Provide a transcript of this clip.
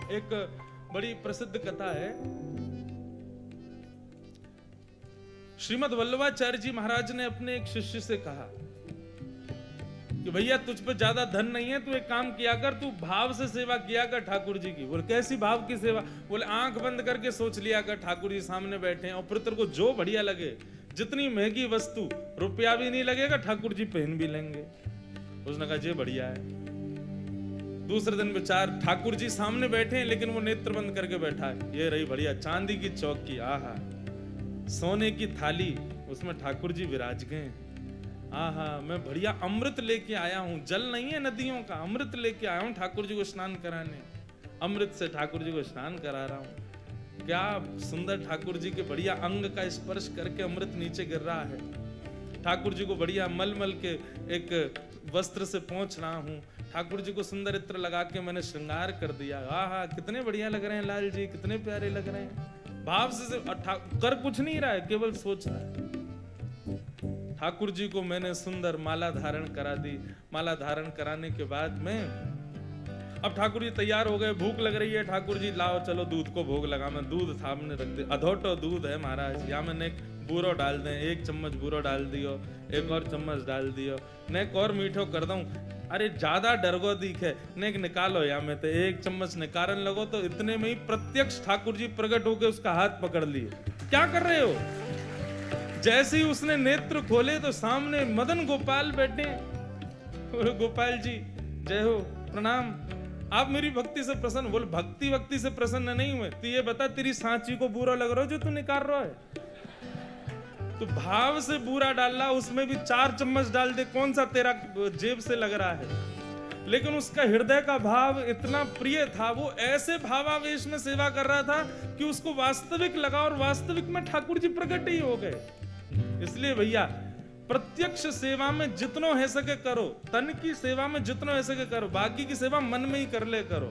एक बड़ी प्रसिद्ध कथा है। श्रीमद् वल्लभाचार्य जी महाराज ने अपने एक शिष्य से कहा कि भैया तुझ पे ज्यादा धन नहीं है, तू एक काम किया कर, तू भाव से सेवा किया कर ठाकुर जी की। बोले कैसी भाव की सेवा? बोले आंख बंद करके सोच लिया कर ठाकुर जी सामने बैठे हैं और फिर तेरे को जो बढ़िया लगे, जितनी महंगी वस्तु, रुपया भी नहीं लगेगा, ठाकुर जी पहन भी लेंगे। उसने कहा ये बढ़िया है। दूसरे दिन विचार, ठाकुर जी सामने बैठे हैं लेकिन वो नेत्र बंद करके बैठा है। ये रही बढ़िया चांदी की चौकी, आहा, सोने की थाली, उसमें ठाकुर जी विराज गए। आहा, मैं बढ़िया अमृत लेके आया हूं, जल नहीं है नदियों का, अमृत लेके आया हूं ठाकुर जी को स्नान कराने। अमृत से ठाकुर जी को स्नान करा रहा हूं। क्या सुंदर ठाकुर जी के बढ़िया अंग का स्पर्श करके अमृत नीचे गिर रहा है। ठाकुर जी को बढ़िया मलमल के एक वस्त्र से पहुंच रहा हूं। ठाकुर जी को सुंदर इत्र लगा के मैंने श्रृंगार कर दिया। आहा, कितने बढ़िया लग रहे हैं लाल जी, कितने प्यारे लग रहे हैं। भाव से कर कुछ नहीं रहा है, केवल सोच रहा है। ठाकुर जी को मैंने सुंदर माला धारण करा दी। माला धारण कराने के बाद में अब ठाकुर जी तैयार हो गए, भूख लग रही है। ठाकुर जी लाओ चलो दूध को भोग लगा। मैं दूध सामने रख दे, अधोटो दूध है महाराज, या मैंने एक बूरो डाल दें, एक चम्मच बूरो डाल दियो, एक और चम्मच डाल दियो, ने एक और मीठो कर दूं। अरे ज्यादा डरगो दिखे, ने एक निकालो, या में तो एक चम्मच निकारन लगो तो इतने में ही प्रत्यक्ष ठाकुर जी प्रकट होकर उसका हाथ पकड़ लिए। क्या कर रहे हो? जैसे ही उसने नेत्र खोले तो सामने मदन गोपाल बैठे। गोपाल जी जय हो, प्रणाम, आप मेरी भक्ति से प्रसन्न? बोले भक्ति से प्रसन्न नहीं हुए, तो ये बता तेरी सांची को बुरा लग रहा हो जो तू निकाल रहा है? तो भाव से बुरा डाला, उसमें भी 4 चम्मच डाल दे, कौन सा तेरा जेब से लग रहा है? लेकिन उसका हृदय का भाव इतना प्रिय था, वो ऐसे भावावेश में सेवा कर रहा था कि उसको वास्तविक लगा और वास्तविक में ठाकुर जी प्रकट ही हो गए। इसलिए भैया प्रत्यक्ष सेवा में जितनो है सके करो, तन की सेवा में जितनो है सके करो, बाकी की सेवा मन में ही कर ले करो।